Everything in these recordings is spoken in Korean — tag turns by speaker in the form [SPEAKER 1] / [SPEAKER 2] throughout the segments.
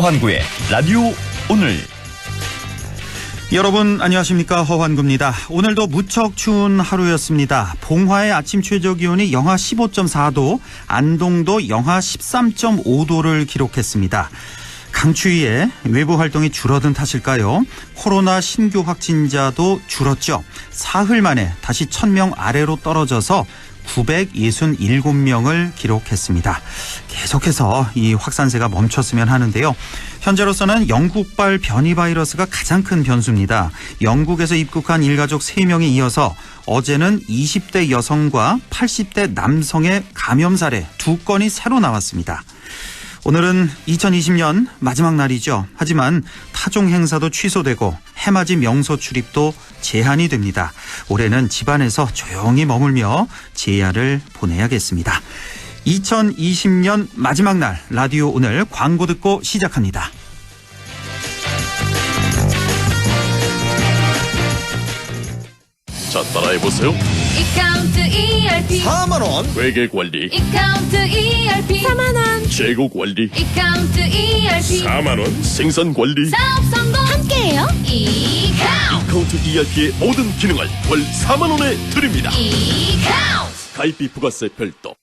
[SPEAKER 1] 허환구의 라디오 오늘.
[SPEAKER 2] 여러분 안녕하십니까, 허환구입니다. 오늘도 무척 추운 하루였습니다. 봉화의 아침 최저기온이 영하 15.4도, 안동도 영하 13.5도를 기록했습니다. 강추위에 외부 활동이 줄어든 탓일까요? 코로나 신규 확진자도 줄었죠. 사흘 만에 다시 1000명 아래로 떨어져서 967명을 기록했습니다. 계속해서 이 확산세가 멈췄으면 하는데요. 현재로서는 영국발 변이 바이러스가 가장 큰 변수입니다. 영국에서 입국한 일가족 3명에 이어서 어제는 20대 여성과 80대 남성의 감염 사례 2건이 새로 나왔습니다. 오늘은 2020년 마지막 날이죠. 하지만 타종 행사도 취소되고 해맞이 명소 출입도 제한이 됩니다. 올해는 집안에서 조용히 머물며 제야를 보내야겠습니다. 2020년 마지막 날 라디오 오늘 광고 듣고 시작합니다.
[SPEAKER 3] 자, 따라해보세요.
[SPEAKER 4] 이카운트 ERP
[SPEAKER 3] 4만원 회계관리,
[SPEAKER 4] 이카운트 ERP 4만원
[SPEAKER 3] 재고관리,
[SPEAKER 4] 이카운트 ERP
[SPEAKER 3] 4만원 생산관리.
[SPEAKER 4] 사업 성공 함께해요.
[SPEAKER 3] 이카운트 ERP의 모든 기능을 월 4만원에 드립니다.
[SPEAKER 4] 이카운트.
[SPEAKER 3] 가입비 부가세 별도.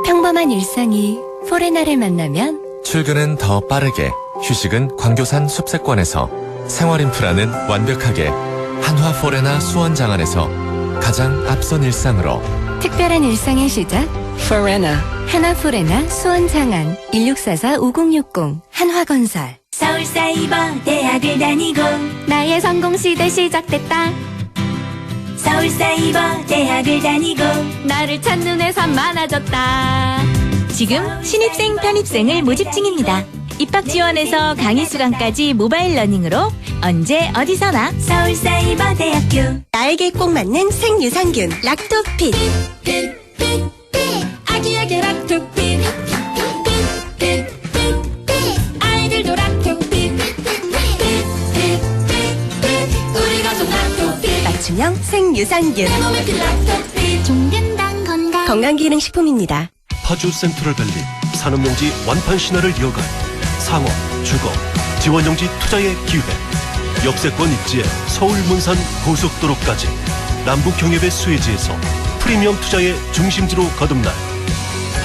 [SPEAKER 5] 평범한 일상이 포레나를 만나면
[SPEAKER 6] 출근은 더 빠르게, 휴식은 광교산 숲세권에서, 생활 인프라는 완벽하게 한화 포레나 수원장안에서 가장 앞선 일상으로.
[SPEAKER 5] 특별한 일상의 시작 포레나, 하나 포레나 수원장안 1644-5060 한화건설.
[SPEAKER 7] 서울사이버 대학을 다니고
[SPEAKER 5] 나의 성공시대 시작됐다.
[SPEAKER 7] 서울사이버 대학을 다니고
[SPEAKER 5] 나를 찾는 회사 많아졌다.
[SPEAKER 7] 지금 신입생 편입생을 모집 중입니다. 입학 지원에서 강의 수강까지 모바일 러닝으로 언제 어디서나 서울사이버대학교. 나에게 꼭 맞는 생유산균 락토핏.
[SPEAKER 4] 아기에게 락토핏 아이들도 락토핏 우리 가족 락토핏
[SPEAKER 7] 맞춤형 생유산균.
[SPEAKER 4] 몸에 필 락토핏 종근당
[SPEAKER 7] 건강기능식품입니다.
[SPEAKER 8] 파주 센트럴밸리 산업용지 완판 신화를 이어갈 상업, 주거, 지원용지 투자의 기회. 역세권 입지에 서울 문산 고속도로까지 남북경협의 수혜지에서 프리미엄 투자의 중심지로 거듭날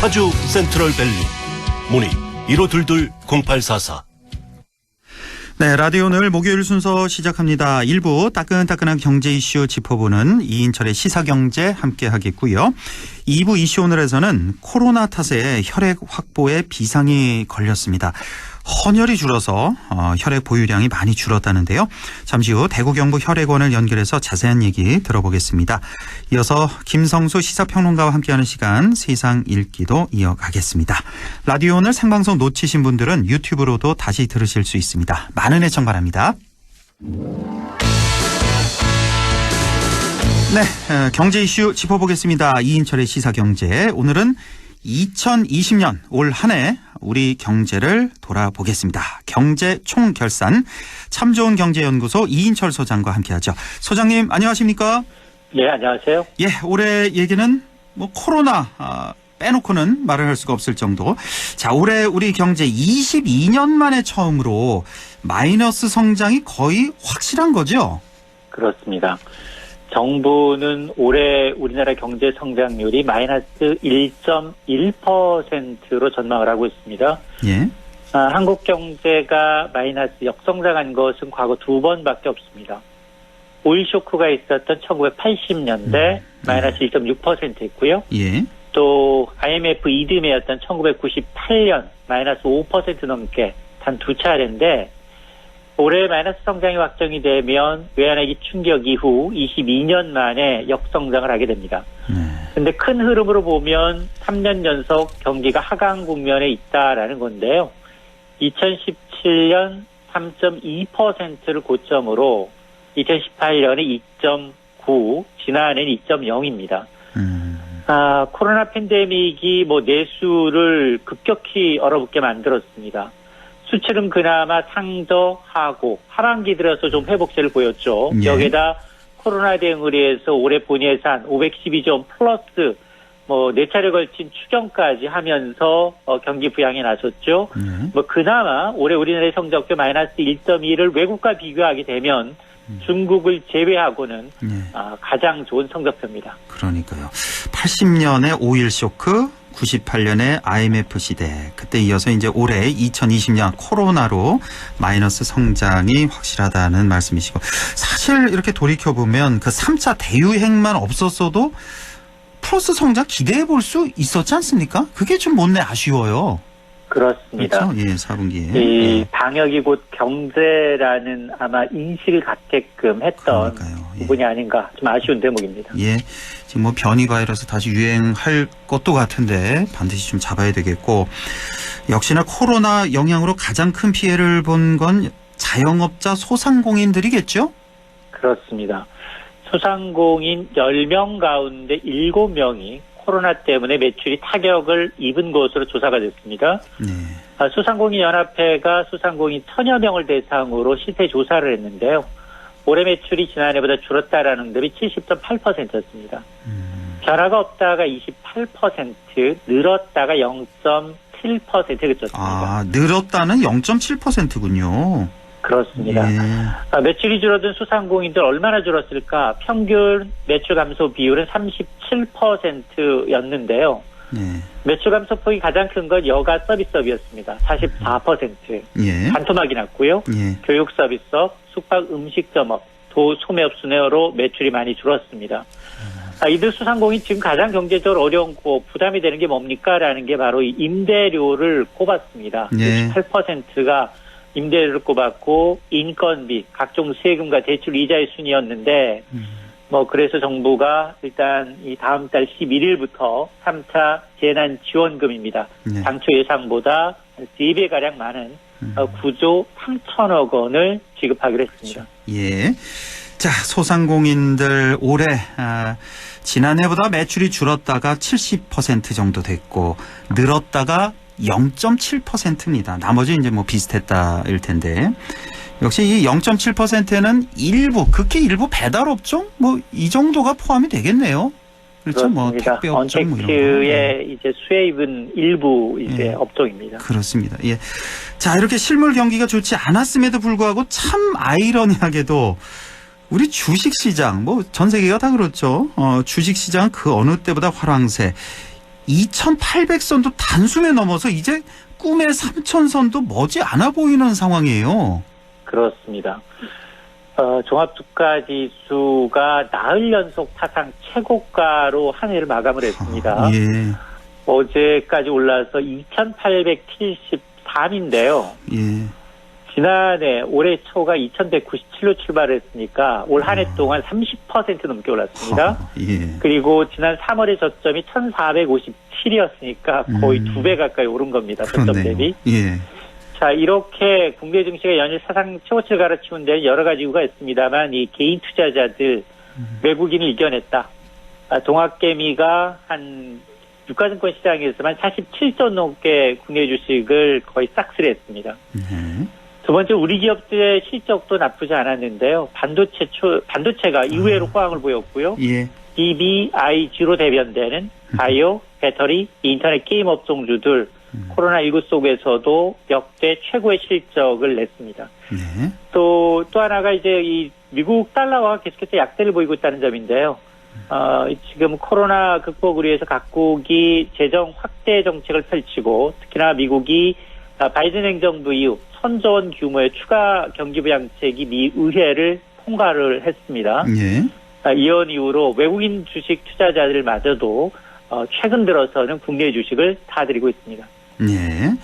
[SPEAKER 8] 파주 센트럴밸리. 문의 1522-0844.
[SPEAKER 2] 네, 라디오 오늘 목요일 순서 시작합니다. 1부 따끈따끈한 경제 이슈 짚어보는 이인철의 시사경제 함께 하겠고요. 2부 이슈 오늘에서는 코로나 탓에 혈액 확보에 비상이 걸렸습니다. 헌혈이 줄어서 혈액 보유량이 많이 줄었다는데요. 잠시 후 대구경북 혈액원을 연결해서 자세한 얘기 들어보겠습니다. 이어서 김성수 시사평론가와 함께하는 시간 세상 읽기도 이어가겠습니다. 라디오 오늘 생방송 놓치신 분들은 유튜브로도 다시 들으실 수 있습니다. 많은 애청 바랍니다. 네, 경제 이슈 짚어보겠습니다. 이인철의 시사경제. 오늘은 2020년 올 한 해 우리 경제를 돌아보겠습니다. 경제 총결산 참 좋은 경제연구소 이인철 소장과 함께하죠. 소장님 안녕하십니까?
[SPEAKER 9] 네, 안녕하세요.
[SPEAKER 2] 예, 올해 얘기는 코로나 빼놓고는 말을 할 수가 없을 정도. 자, 올해 우리 경제 22년 만에 처음으로 마이너스 성장이 거의 확실한 거죠?
[SPEAKER 9] 그렇습니다. 정부는 올해 우리나라 경제 성장률이 마이너스 1.1%로 전망을 하고 있습니다.
[SPEAKER 2] 예.
[SPEAKER 9] 한국 경제가 마이너스 역성장한 것은 과거 2번밖에 없습니다. 오일 쇼크가 있었던 1980년대 마이너스 1.6% 있고요.
[SPEAKER 2] 예.
[SPEAKER 9] 또 IMF 이듬해였던 1998년 마이너스 5% 넘게 단 2차례인데 올해 마이너스 성장이 확정이 되면 외환위기 충격 이후 22년 만에 역성장을 하게 됩니다. 그런데 큰 흐름으로 보면 3년 연속 경기가 하강 국면에 있다라는 건데요. 2017년 3.2%를 고점으로 2018년에 2.9, 지난해는 2.0입니다. 코로나 팬데믹이 내수를 급격히 얼어붙게 만들었습니다. 수출은 그나마 상저하고 하반기 들어서 좀 회복세를 보였죠.
[SPEAKER 2] 예.
[SPEAKER 9] 여기에다 코로나 대응을 위해서 올해 본예산 512조 플러스 뭐 4차례 걸친 추경까지 하면서 경기 부양에 나섰죠. 뭐 그나마 올해 우리나라의 성적표 마이너스 1.2를 외국과 비교하게 되면 중국을 제외하고는 가장 좋은 성적표입니다.
[SPEAKER 2] 그러니까요. 80년의 5.1 쇼크, 98년의 IMF 시대, 그때 이어서 이제 올해 2020년 코로나로 마이너스 성장이 확실하다는 말씀이시고, 사실 이렇게 돌이켜보면 그 3차 대유행만 없었어도 플러스 성장 기대해 볼 수 있었지 않습니까? 그게 좀 못내 아쉬워요.
[SPEAKER 9] 그렇습니다.
[SPEAKER 2] 그렇죠? 예, 4분기에.
[SPEAKER 9] 이 방역이 곧 경제라는 아마 인식을 갖게끔 했던 부분이 아닌가 좀 아쉬운 대목입니다.
[SPEAKER 2] 예, 지금 뭐 변이 바이러스 다시 유행할 것도 같은데 반드시 좀 잡아야 되겠고, 역시나 코로나 영향으로 가장 큰 피해를 본 건 자영업자 소상공인들이겠죠?
[SPEAKER 9] 그렇습니다. 소상공인 10명 가운데 7명이 코로나 때문에 매출이 타격을 입은 것으로 조사가 됐습니다. 소상공인연합회가 소상공인 1000여 명을 대상으로 실태 조사를 했는데요. 올해 매출이 지난해보다 줄었다라는 응답이 70.8%였습니다. 변화가 없다가 28%, 늘었다가 0.7% 그쳤습니다.
[SPEAKER 2] 아, 늘었다는 0.7%군요.
[SPEAKER 9] 그렇습니다.
[SPEAKER 2] 예.
[SPEAKER 9] 매출이 줄어든 소상공인들 얼마나 줄었을까? 평균 매출 감소 비율은 37%였는데요. 매출 감소폭이 가장 큰 건 여가 서비스업이었습니다. 44%.
[SPEAKER 2] 예.
[SPEAKER 9] 반토막이 났고요.
[SPEAKER 2] 예.
[SPEAKER 9] 교육 서비스업, 숙박 음식점업, 소매업 순회업으로 매출이 많이 줄었습니다. 이들 소상공인 지금 가장 경제적으로 어려운고 부담이 되는 게 뭡니까? 라는 게 바로 이 임대료를 꼽았습니다.
[SPEAKER 2] 예.
[SPEAKER 9] 68%가 임대료를 꼽았고 인건비, 각종 세금과 대출 이자의 순이었는데 뭐 그래서 정부가 일단 이 다음 달 11일부터 3차 재난지원금입니다. 당초 예상보다 3배가량 많은 9조 3천억 원을 지급하기로 했습니다.
[SPEAKER 2] 예. 자, 소상공인들 올해 지난해보다 매출이 줄었다가 70% 정도 됐고 늘었다가 0.7%입니다. 나머지 이제 뭐 비슷했다일 텐데, 역시 이 0.7%는 일부, 극히 일부 배달업종 뭐 이 정도가 포함이 되겠네요. 그렇죠.
[SPEAKER 9] 그렇습니다.
[SPEAKER 2] 뭐 택배업종 뭐 이런 거.
[SPEAKER 9] 언택트의 이제 수혜입은 일부 이제 업종입니다.
[SPEAKER 2] 그렇습니다. 예. 자, 이렇게 실물 경기가 좋지 않았음에도 불구하고 참 아이러니하게도 우리 주식시장, 뭐 전 세계가 다 그렇죠. 주식시장은 그 어느 때보다 활황세. 2,800선도 단숨에 넘어서 이제 꿈의 3,000선도 머지 않아 보이는 상황이에요.
[SPEAKER 9] 그렇습니다. 종합주가지수가 나흘 연속 사상 최고가로 한 해를 마감을 했습니다.
[SPEAKER 2] 예.
[SPEAKER 9] 어제까지 올라서 2,873인데요.
[SPEAKER 2] 예.
[SPEAKER 9] 지난해 올해 초가 2,197로 출발했으니까 올 한 해 동안 30% 넘게 올랐습니다.
[SPEAKER 2] 예.
[SPEAKER 9] 그리고 지난 3월의 저점이 1,457이었으니까 거의 2배 가까이 오른 겁니다. 저점 대비.
[SPEAKER 2] 예.
[SPEAKER 9] 자, 이렇게 국내 증시가 연일 사상 최고치를 갈아치운 데는 여러 가지 이유가 있습니다만 이 개인 투자자들 외국인을 이겨냈다. 동학개미가 한 유가증권 시장에서만 47조 넘게 국내 주식을 거의 싹쓸이했습니다. 두 번째, 우리 기업들의 실적도 나쁘지 않았는데요. 반도체가 이후로 호황을 보였고요.
[SPEAKER 2] 예.
[SPEAKER 9] DBIG로 대변되는 바이오, 배터리, 인터넷 게임 업종주들 코로나19 속에서도 역대 최고의 실적을 냈습니다.
[SPEAKER 2] 네.
[SPEAKER 9] 또 하나가 이제 이 미국 달러와 계속해서 약세를 보이고 있다는 점인데요. 지금 코로나 극복을 위해서 각국이 재정 확대 정책을 펼치고 특히나 미국이 바이든 행정부 이후 1,000조 원 규모의 추가 경기 부양책이 미 의회를 통과를 했습니다.
[SPEAKER 2] 예.
[SPEAKER 9] 이런 이후로 외국인 주식 투자자들마저도 최근 들어서는 국내 주식을 사들이고 있습니다.
[SPEAKER 2] 예.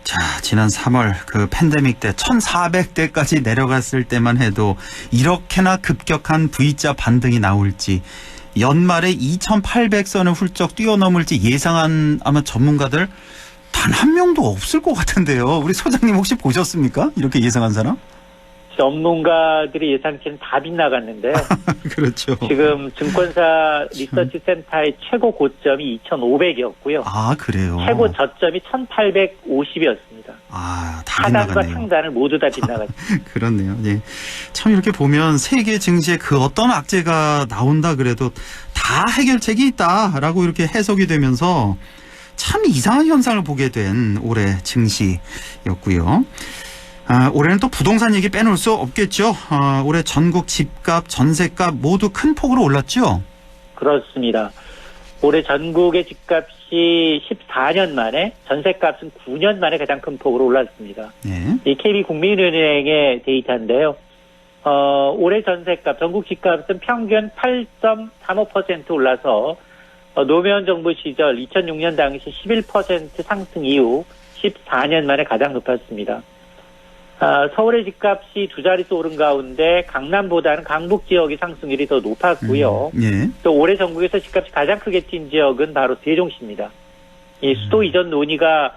[SPEAKER 2] 자, 지난 3월 그 팬데믹 때 1,400대까지 내려갔을 때만 해도 이렇게나 급격한 V자 반등이 나올지, 연말에 2,800선을 훌쩍 뛰어넘을지 예상한 아마 전문가들 단 한 명도 없을 것 같은데요. 우리 소장님 혹시 보셨습니까? 이렇게 예상한 사람?
[SPEAKER 9] 전문가들의 예상치는 다 빗나갔는데요.
[SPEAKER 2] 그렇죠.
[SPEAKER 9] 지금 증권사 리서치 센터의 최고 고점이 2,500이었고요.
[SPEAKER 2] 아, 그래요?
[SPEAKER 9] 최고 저점이 1,850이었습니다.
[SPEAKER 2] 아, 다
[SPEAKER 9] 하단과
[SPEAKER 2] 빗나갔네요.
[SPEAKER 9] 상단을 모두 다 빗나갔죠.
[SPEAKER 2] 그렇네요. 예. 참 이렇게 보면 세계 증시에 그 어떤 악재가 나온다 그래도 다 해결책이 있다라고 이렇게 해석이 되면서 참 이상한 현상을 보게 된 올해 증시였고요. 올해는 또 부동산 얘기 빼놓을 수 없겠죠. 올해 전국 집값, 전세값 모두 큰 폭으로 올랐죠.
[SPEAKER 9] 그렇습니다. 올해 전국의 집값이 14년 만에, 전세값은 9년 만에 가장 큰 폭으로 올랐습니다.
[SPEAKER 2] 네.
[SPEAKER 9] 이 KB국민은행의 데이터인데요. 올해 전세값, 전국 집값은 평균 8.35% 올라서 노무현 정부 시절 2006년 당시 11% 상승 이후 14년 만에 가장 높았습니다. 서울의 집값이 두 자릿수 오른 가운데 강남보다는 강북 지역의 상승률이 더 높았고요.
[SPEAKER 2] 예.
[SPEAKER 9] 또 올해 전국에서 집값이 가장 크게 뛴 지역은 바로 세종시입니다. 이 수도 이전 논의가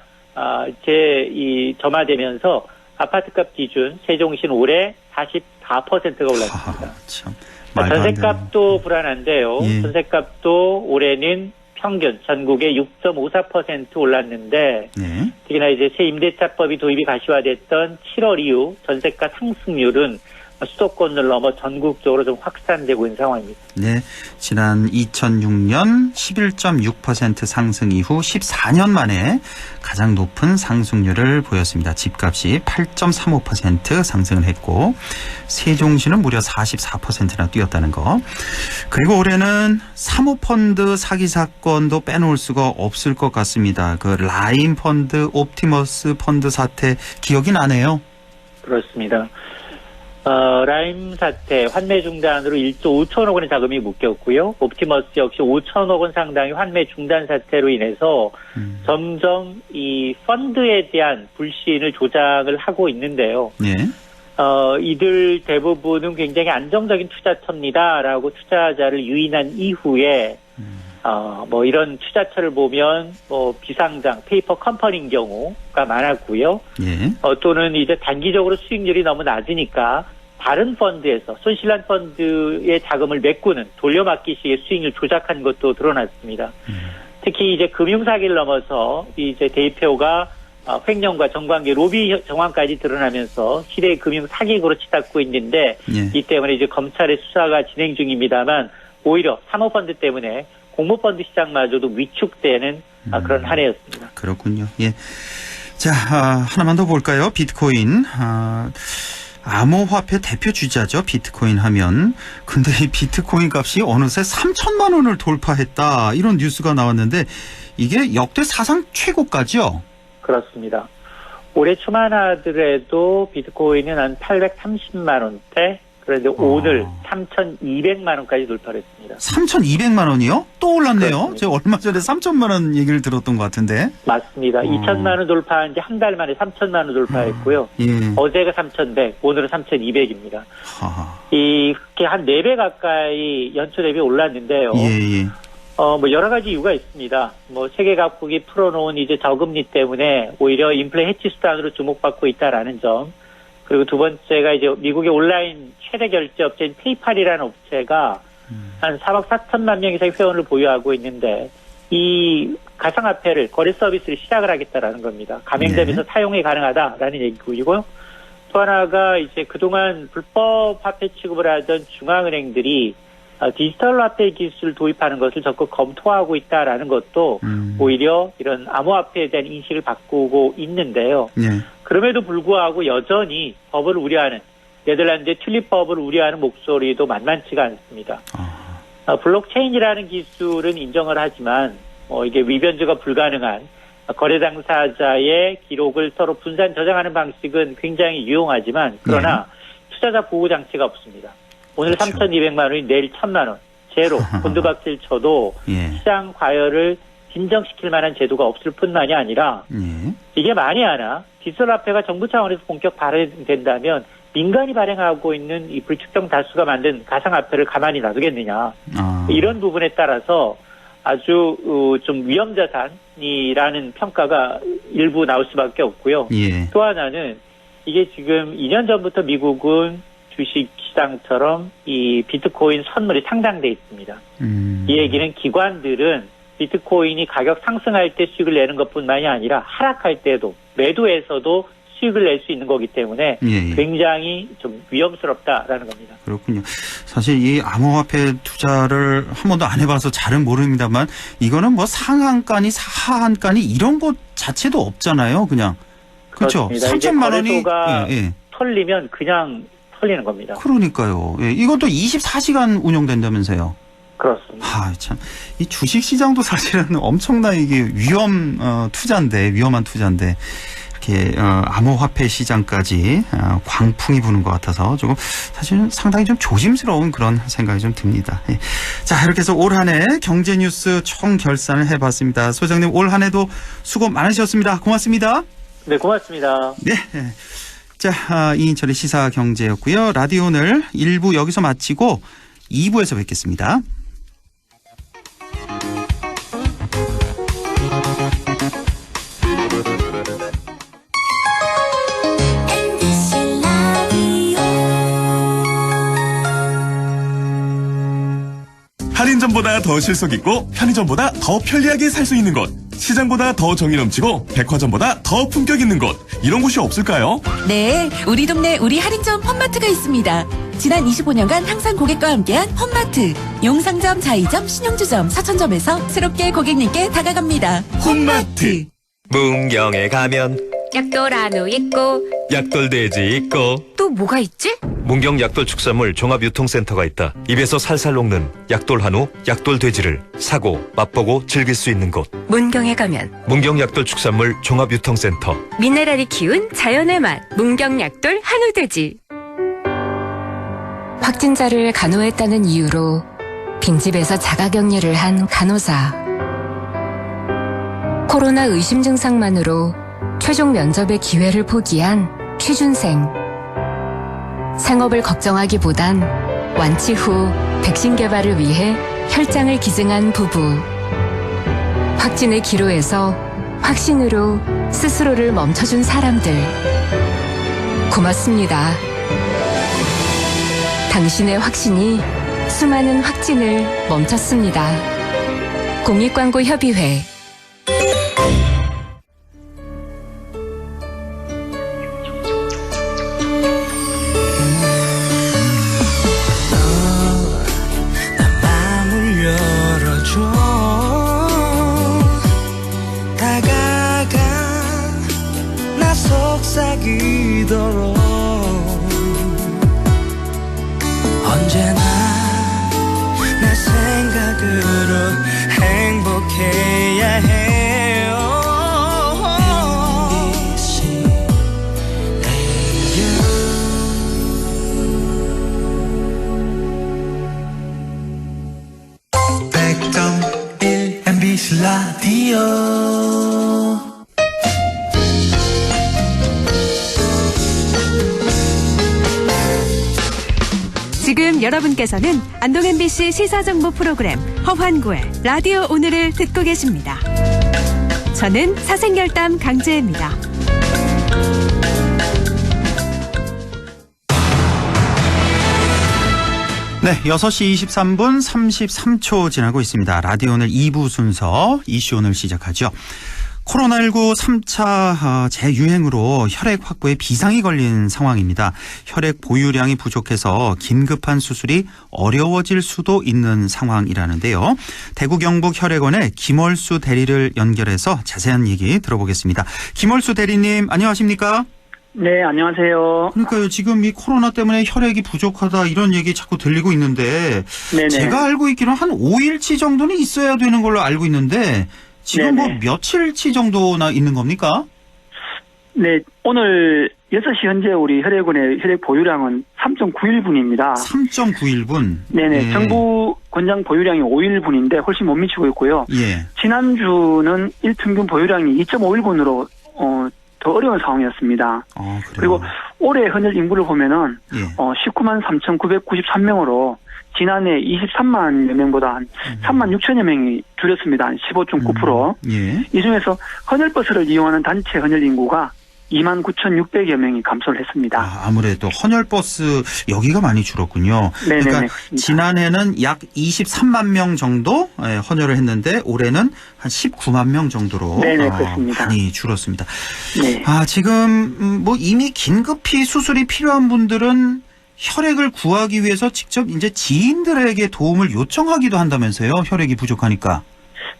[SPEAKER 9] 점화되면서 아파트값 기준 세종시는 올해 44%가 올랐습니다.
[SPEAKER 2] 참 말도 안
[SPEAKER 9] 전세값도 불안한데요.
[SPEAKER 2] 예.
[SPEAKER 9] 전세값도 올해는 평균 전국에 6.54% 올랐는데
[SPEAKER 2] 네.
[SPEAKER 9] 특히나 이제 새 임대차법이 도입이 가시화됐던 7월 이후 전세가 상승률은 수도권을 넘어 전국적으로 좀 확산되고 있는 상황입니다.
[SPEAKER 2] 네, 지난 2006년 11.6% 상승 이후 14년 만에 가장 높은 상승률을 보였습니다. 집값이 8.35% 상승을 했고 세종시는 무려 44%나 뛰었다는 거. 그리고 올해는 사모펀드 사기 사건도 빼놓을 수가 없을 것 같습니다. 그 라임 펀드, 옵티머스 펀드 사태 기억이 나네요.
[SPEAKER 9] 그렇습니다. 라임 사태 환매 중단으로 1조 5천억 원의 자금이 묶였고요. 옵티머스 역시 5천억 원 상당의 환매 중단 사태로 인해서 점점 이 펀드에 대한 불신을 조장을 하고 있는데요.
[SPEAKER 2] 네.
[SPEAKER 9] 이들 대부분은 굉장히 안정적인 투자처입니다라고 투자자를 유인한 이후에 이런 투자처를 보면 비상장 페이퍼 컴퍼니인 경우가 많았고요.
[SPEAKER 2] 예.
[SPEAKER 9] 또는 이제 단기적으로 수익률이 너무 낮으니까 다른 펀드에서 손실난 펀드의 자금을 메꾸는 돌려막기식의 수익률 조작한 것도 드러났습니다. 특히 이제 금융사기를 넘어서 이제 대표가 횡령과 정관계 로비 정황까지 드러나면서 시대의 금융 사기극으로 치닫고 있는데
[SPEAKER 2] 예.
[SPEAKER 9] 이 때문에 이제 검찰의 수사가 진행 중입니다만 오히려 사모펀드 때문에 공모펀드 시장마저도 위축되는 그런 한 해였습니다.
[SPEAKER 2] 그렇군요. 예. 자, 하나만 더 볼까요? 비트코인. 암호화폐 대표 주자죠. 비트코인 하면. 근데 이 비트코인 값이 어느새 3천만 원을 돌파했다. 이런 뉴스가 나왔는데 이게 역대 사상 최고가죠?
[SPEAKER 9] 그렇습니다. 올해 초만 하더라도 비트코인은 한 830만 원대, 그런데 오늘 3,200만 원까지 돌파를 했습니다.
[SPEAKER 2] 3,200만 원이요? 또 올랐네요.
[SPEAKER 9] 그렇습니다.
[SPEAKER 2] 제가 얼마 전에 3천만 원 얘기를 들었던 것 같은데.
[SPEAKER 9] 맞습니다. 2천만 원 돌파한 지 한 달 만에 3천만 원 돌파했고요.
[SPEAKER 2] 예.
[SPEAKER 9] 어제가 3,100, 오늘은 3,200입니다. 이렇게 한 4배 가까이 연초 대비 올랐는데요.
[SPEAKER 2] 예.
[SPEAKER 9] 여러 가지 이유가 있습니다. 세계 각국이 풀어놓은 이제 저금리 때문에 오히려 인플레 해치 수단으로 주목받고 있다라는 점. 그리고 두 번째가 이제 미국의 온라인 최대 결제 업체인 페이팔이라는 업체가 한 4억 4천만 명 이상의 회원을 보유하고 있는데 이 가상화폐를 거래 서비스를 시작을 하겠다라는 겁니다. 가맹점에서 사용이 가능하다라는 얘기고요. 또 하나가 이제 그동안 불법 화폐 취급을 하던 중앙은행들이 디지털 화폐 기술을 도입하는 것을 적극 검토하고 있다라는 것도 오히려 이런 암호화폐에 대한 인식을 바꾸고 있는데요.
[SPEAKER 2] 네.
[SPEAKER 9] 그럼에도 불구하고 여전히 법을 우려하는 네덜란드의 튤립법을 우려하는 목소리도 만만치가 않습니다. 블록체인이라는 기술은 인정을 하지만 이게 위변조가 불가능한 거래 당사자의 기록을 서로 분산 저장하는 방식은 굉장히 유용하지만 그러나 투자자 보호 장치가 없습니다. 오늘
[SPEAKER 2] 그렇죠.
[SPEAKER 9] 3,200만 원이 내일 1,000만 원 제로 곤두박질 쳐도 시장 과열을 진정시킬 만한 제도가 없을 뿐만이 아니라 이게 만에 하나 디지털 화폐가 정부 차원에서 본격 발행된다면 민간이 발행하고 있는 이 불특정 다수가 만든 가상화폐를 가만히 놔두겠느냐. 이런 부분에 따라서 아주 좀 위험자산이라는 평가가 일부 나올 수밖에 없고요. 또 하나는 이게 지금 2년 전부터 미국은 주식 시장처럼 이 비트코인 선물이 상장돼 있습니다. 이 얘기는 기관들은 비트코인이 가격 상승할 때 수익을 내는 것뿐만이 아니라 하락할 때도 매도에서도 수익을 낼 수 있는 거기 때문에
[SPEAKER 2] 예.
[SPEAKER 9] 굉장히 좀 위험스럽다라는 겁니다.
[SPEAKER 2] 그렇군요. 사실 이 암호화폐 투자를 한 번도 안 해봐서 잘은 모릅니다만 이거는 뭐 상한가니 하한가니 이런 것 자체도 없잖아요. 그냥. 그렇죠.
[SPEAKER 9] 그렇습니다.
[SPEAKER 2] 3천만 원이
[SPEAKER 9] 거래소가 털리면 그냥 털리는 겁니다.
[SPEAKER 2] 그러니까요. 예, 이것도 24시간 운영된다면서요.
[SPEAKER 9] 그렇습니다.
[SPEAKER 2] 아, 참. 이 주식 시장도 사실은 엄청나 이게 위험한 투자인데 이렇게 암호화폐 시장까지 광풍이 부는 것 같아서 조금 사실은 상당히 좀 조심스러운 그런 생각이 좀 듭니다. 예. 자, 이렇게 해서 올 한 해 경제 뉴스 총 결산을 해봤습니다. 소장님 올 한 해도 수고 많으셨습니다. 고맙습니다.
[SPEAKER 9] 네, 고맙습니다.
[SPEAKER 2] 네. 자, 이인철의 시사경제였고요. 라디오 오늘 1부 여기서 마치고 2부에서 뵙겠습니다.
[SPEAKER 10] 할인점보다 더 실속 있고 편의점보다 더 편리하게 살 수 있는 곳, 시장보다 더 정이 넘치고 백화점보다 더 품격 있는 곳, 이런 곳이 없을까요?
[SPEAKER 11] 네, 우리 동네 우리 할인점 펀마트가 있습니다. 지난 25년간 항상 고객과 함께한 펀마트. 용상점, 자이점, 신용주점, 사천점에서 새롭게 고객님께 다가갑니다. 펀마트.
[SPEAKER 12] 문경에 가면
[SPEAKER 5] 약돌 한우 있고
[SPEAKER 12] 약돌돼지 있고
[SPEAKER 5] 또 뭐가 있지?
[SPEAKER 12] 문경 약돌 축산물 종합유통센터가 있다. 입에서 살살 녹는 약돌 한우, 약돌 돼지를 사고 맛보고 즐길 수 있는 곳.
[SPEAKER 5] 문경에 가면
[SPEAKER 12] 문경 약돌 축산물 종합유통센터.
[SPEAKER 5] 미네랄이 키운 자연의 맛 문경 약돌 한우돼지. 확진자를 간호했다는 이유로 빈집에서 자가격리를 한 간호사. 코로나 의심 증상만으로 최종 면접의 기회를 포기한 취준생. 생업을 걱정하기보단 완치 후 백신 개발을 위해 혈장을 기증한 부부. 확진의 기로에서 확신으로 스스로를 멈춰준 사람들. 고맙습니다. 당신의 확신이 수많은 확진을 멈췄습니다. 공익광고협의회.
[SPEAKER 13] 속삭이도록 언제나 내 생각으로 행복해야 해요. MBC 라디오 100.1 MBC 라디오.
[SPEAKER 14] 지금 여러분께서는 안동 MBC 시사정보 프로그램 허환구의 라디오 오늘을 듣고 계십니다. 저는 사생결담 강재입니다.
[SPEAKER 2] 네, 6시 23분 33초 지나고 있습니다. 라디오 오늘 2부 순서 이슈 오늘 시작하죠. 코로나19 3차 재유행으로 혈액 확보에 비상이 걸린 상황입니다. 혈액 보유량이 부족해서 긴급한 수술이 어려워질 수도 있는 상황이라는데요. 대구 경북 혈액원의 김월수 대리를 연결해서 자세한 얘기 들어보겠습니다. 김월수 대리님 안녕하십니까?
[SPEAKER 15] 네, 안녕하세요.
[SPEAKER 2] 그러니까요. 지금 이 코로나 때문에 혈액이 부족하다 이런 얘기 자꾸 들리고 있는데 네네. 제가 알고 있기로는 한 5일치 정도는 있어야 되는 걸로 알고 있는데 지금 네네. 뭐 며칠치 정도나 있는 겁니까?
[SPEAKER 15] 네, 오늘 6시 현재 우리 혈액원의 혈액 보유량은 3.91분입니다.
[SPEAKER 2] 3.91분?
[SPEAKER 15] 네네. 예. 정부 권장 보유량이 5일분인데 훨씬 못 미치고 있고요.
[SPEAKER 2] 예.
[SPEAKER 15] 지난주는 일평균 보유량이 2.51분으로 더 어려운 상황이었습니다. 그리고 올해 헌혈 인구를 보면은 19만 3,993명으로 지난해 23만여 명보다 한 3만 6천여 명이 줄였습니다. 한 15.9%.
[SPEAKER 2] 예.
[SPEAKER 15] 이 중에서 헌혈버스를 이용하는 단체 헌혈 인구가 29,600여 명이 감소를 했습니다.
[SPEAKER 2] 아무래도 헌혈버스 여기가 많이 줄었군요.
[SPEAKER 15] 네네네,
[SPEAKER 2] 그러니까
[SPEAKER 15] 그렇습니다.
[SPEAKER 2] 지난해는 약 23만 명 정도 헌혈을 했는데 올해는 한 19만 명 정도로
[SPEAKER 15] 네네, 그렇습니다.
[SPEAKER 2] 많이 줄었습니다.
[SPEAKER 15] 네.
[SPEAKER 2] 지금 뭐 이미 긴급히 수술이 필요한 분들은 혈액을 구하기 위해서 직접 이제 지인들에게 도움을 요청하기도 한다면서요. 혈액이 부족하니까.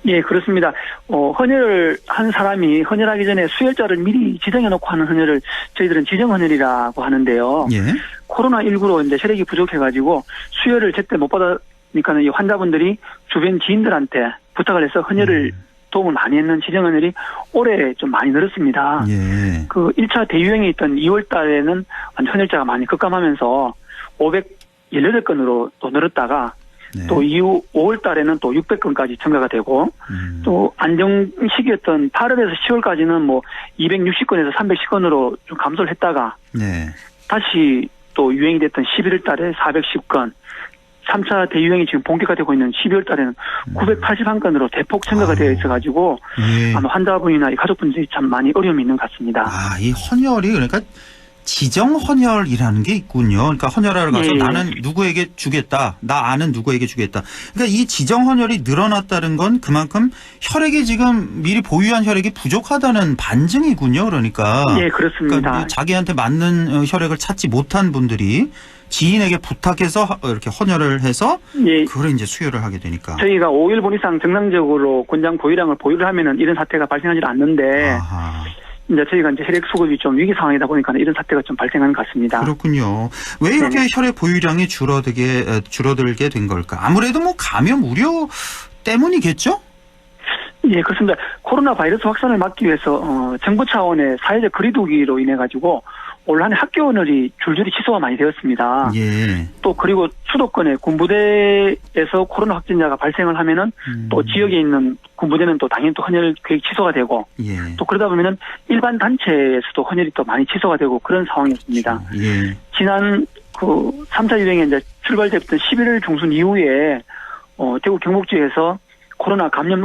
[SPEAKER 15] 예, 그렇습니다. 헌혈을 한 사람이 헌혈하기 전에 수혈자를 미리 지정해놓고 하는 헌혈을 저희들은 지정헌혈이라고 하는데요.
[SPEAKER 2] 예.
[SPEAKER 15] 코로나19로 이제 혈액이 부족해가지고 수혈을 제때 못 받으니까는 이 환자분들이 주변 지인들한테 부탁을 해서 헌혈을 도움을 많이 했는 지정헌혈이 올해 좀 많이 늘었습니다.
[SPEAKER 2] 예.
[SPEAKER 15] 그 1차 대유행이 있던 2월 달에는 헌혈자가 많이 급감하면서 518건으로 또 늘었다가 또 이후 5월 달에는 또 600건까지 증가가 되고 또 안정 시기였던 8월에서 10월까지는 뭐 260건에서 310건으로 좀 감소를 했다가 다시 또 유행이 됐던 11월 달에 410건 3차 대유행이 지금 본격화되고 있는 12월 달에는 981건으로 대폭 증가가 되어 있어가지고 아마 환자분이나 이 가족분들이 참 많이 어려움이 있는 것 같습니다.
[SPEAKER 2] 이 헌혈이 그러니까 지정 헌혈이라는 게 있군요. 그러니까 헌혈하러 가서 나는 누구에게 주겠다. 나 아는 누구에게 주겠다. 그러니까 이 지정 헌혈이 늘어났다는 건 그만큼 혈액이 지금 미리 보유한 혈액이 부족하다는 반증이군요. 그러니까.
[SPEAKER 15] 예, 그렇습니다.
[SPEAKER 2] 그러니까 자기한테 맞는 혈액을 찾지 못한 분들이 지인에게 부탁해서 이렇게 헌혈을 해서 그걸 이제 수혈을 하게 되니까.
[SPEAKER 15] 저희가 5일분 이상 정상적으로 권장 보유량을 보유를 하면은 이런 사태가 발생하지 않는데 이제 저희가 이제 혈액 수급이 좀 위기 상황이다 보니까 이런 사태가 좀 발생하는 것 같습니다.
[SPEAKER 2] 그렇군요. 왜 이렇게 혈액 보유량이 줄어들게 된 걸까? 아무래도 뭐 감염 우려 때문이겠죠?
[SPEAKER 15] 예, 그렇습니다. 코로나 바이러스 확산을 막기 위해서 정부 차원의 사회적 거리두기로 인해 가지고 올 한 해 학교 오늘이 줄줄이 취소가 많이 되었습니다. 또 그리고 수도권의 군부대에서 코로나 확진자가 발생을 하면은 또 지역에 있는 군부대는 또 당연히 또 헌혈 계획 취소가 되고 또 그러다 보면은 일반 단체에서도 헌혈이 또 많이 취소가 되고 그런 상황이었습니다. 지난 그 3차 유행에 이제 출발됐던 11월 중순 이후에 대구 경북지에서 코로나 감염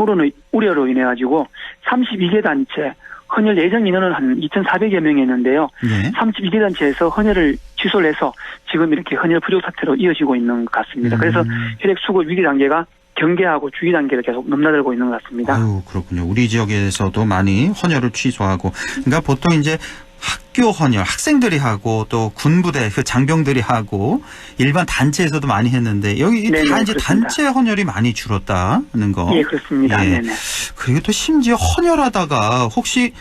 [SPEAKER 15] 우려로 인해 가지고 32개 단체 헌혈 예정 인원은 한 2,400여 명이었는데요. 32개 단체에서 헌혈을 취소를 해서 지금 이렇게 헌혈 부족 사태로 이어지고 있는 것 같습니다. 그래서 혈액 수급 위기 단계가 경계하고 주의 단계를 계속 넘나들고 있는 것 같습니다.
[SPEAKER 2] 그렇군요. 우리 지역에서도 많이 헌혈을 취소하고, 그러니까 보통 이제 학교 헌혈 학생들이 하고 또 군부대 그 장병들이 하고 일반 단체에서도 많이 했는데 여기 다 이제 단체 헌혈이 많이 줄었다는 거.
[SPEAKER 15] 예, 그렇습니다. 네네.
[SPEAKER 2] 그리고 또 심지어 헌혈하다가 혹시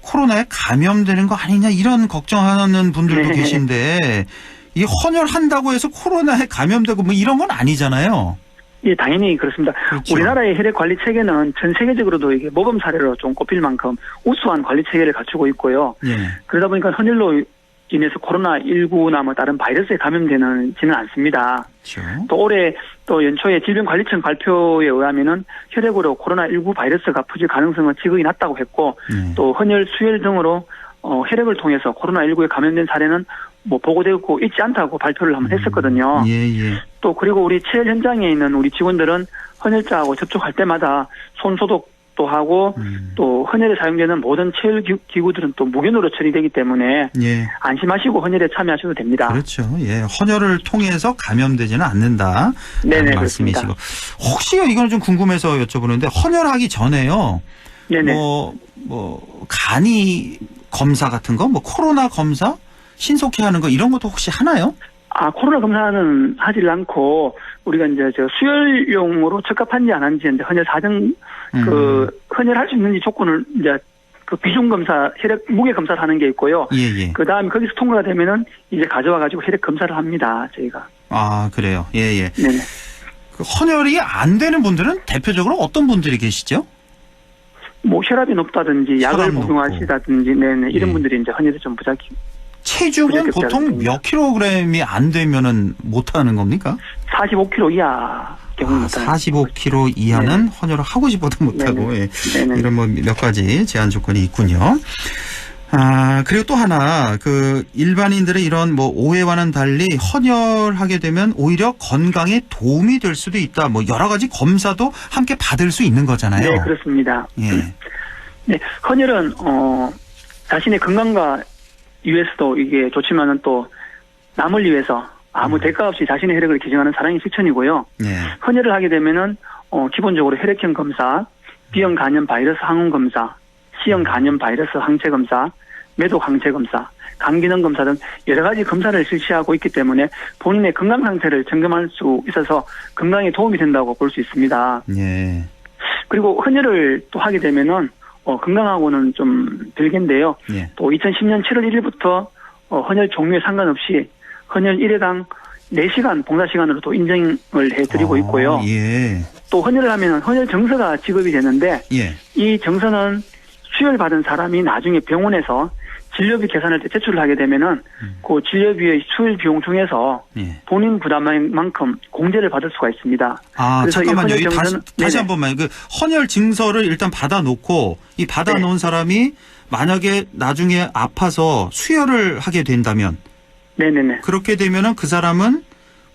[SPEAKER 2] 코로나에 감염되는 거 아니냐 이런 걱정하는 분들도 계신데 이 헌혈한다고 해서 코로나에 감염되고 뭐 이런 건 아니잖아요.
[SPEAKER 15] 예, 당연히 그렇습니다. 그렇죠. 우리나라의 혈액 관리 체계는 전 세계적으로도 이게 모범 사례로 좀 꼽힐 만큼 우수한 관리 체계를 갖추고 있고요. 그러다 보니까 헌혈로 인해서 코로나19나 뭐 다른 바이러스에 감염되지는 않습니다. 또 올해 또 연초에 질병관리청 발표에 의하면은 혈액으로 코로나19 바이러스가 퍼질 가능성은 지극히 낮다고 했고 또 헌혈, 수혈 등으로 혈액을 통해서 코로나19에 감염된 사례는 뭐 보고되고 있지 않다고 발표를 한번 했었거든요. 또 그리고 우리 체열 현장에 있는 우리 직원들은 헌혈자하고 접촉할 때마다 손 소독도 하고 또 헌혈에 사용되는 모든 체열 기구들은 또 무균으로 처리되기 때문에 안심하시고 헌혈에 참여하셔도 됩니다.
[SPEAKER 2] 그렇죠. 예, 헌혈을 통해서 감염되지는 않는다.
[SPEAKER 15] 네네,
[SPEAKER 2] 말씀이시고
[SPEAKER 15] 그렇습니다.
[SPEAKER 2] 혹시요 이거는 좀 궁금해서 여쭤보는데 헌혈하기 전에요. 뭐 간이 검사 같은 거, 뭐 코로나 검사 신속히 하는 거 이런 것도 혹시 하나요?
[SPEAKER 15] 코로나 검사는 하질 않고 우리가 이제 수혈용으로 적합한지 안 한지 이제 헌혈 사정 헌혈할 수 있는지 조건을 이제 그 비중 검사, 혈액 무게 검사를 하는 게 있고요. 그 다음에 거기서 통과가 되면은 이제 가져와 가지고 혈액 검사를 합니다. 저희가.
[SPEAKER 2] 그래요. 네네. 그 헌혈이 안 되는 분들은 대표적으로 어떤 분들이 계시죠?
[SPEAKER 15] 뭐 혈압이 높다든지 약을 복용하시다든지 이런 분들이 이제 헌혈에 좀
[SPEAKER 2] 체중은 보통 몇 킬로그램이 안 되면은 못 하는 겁니까?
[SPEAKER 15] 45kg 이하 경우
[SPEAKER 2] 45kg 이하는 헌혈을 하고 싶어도 못 하고 이런 뭐 몇 가지 제한 조건이 있군요. 그리고 또 하나 그 일반인들의 이런 뭐 오해와는 달리 헌혈하게 되면 오히려 건강에 도움이 될 수도 있다. 뭐 여러 가지 검사도 함께 받을 수 있는 거잖아요.
[SPEAKER 15] 네, 그렇습니다. 네, 헌혈은 자신의 건강과 위해서도 이게 좋지만은 또 남을 위해서 아무 대가 없이 자신의 혈액을 기증하는 사랑의 실천이고요.
[SPEAKER 2] 네.
[SPEAKER 15] 헌혈을 하게 되면은 기본적으로 혈액형 검사, B형 간염 바이러스 항원 검사, C형 간염 바이러스 항체 검사, 매독 항체 검사, 감기능 검사 등 여러 가지 검사를 실시하고 있기 때문에 본인의 건강 상태를 점검할 수 있어서 건강에 도움이 된다고 볼 수 있습니다.
[SPEAKER 2] 예.
[SPEAKER 15] 그리고 헌혈을 또 하게 되면은 건강하고는 좀 별개인데요.
[SPEAKER 2] 예.
[SPEAKER 15] 또 2010년 7월 1일부터 헌혈 종류에 상관없이 헌혈 1회당 4시간 봉사 시간으로 또 인정을 해드리고 있고요.
[SPEAKER 2] 예.
[SPEAKER 15] 또 헌혈을 하면 헌혈 정서가 지급이 되는데
[SPEAKER 2] 예.
[SPEAKER 15] 이 정서는 수혈 받은 사람이 나중에 병원에서 진료비 계산할 때 제출을 하게 되면은 그 진료비의 수혈 비용 중에서
[SPEAKER 2] 예.
[SPEAKER 15] 본인 부담만큼 공제를 받을 수가 있습니다.
[SPEAKER 2] 아,
[SPEAKER 15] 그래서
[SPEAKER 2] 잠깐만요.
[SPEAKER 15] 이 헌혈 정서는
[SPEAKER 2] 다시 한 번만. 그 헌혈 증서를 일단 받아놓고 이 받아놓은
[SPEAKER 15] 네.
[SPEAKER 2] 사람이 만약에 나중에 아파서 수혈을 하게 된다면
[SPEAKER 15] 네네네.
[SPEAKER 2] 그렇게 되면은 그 사람은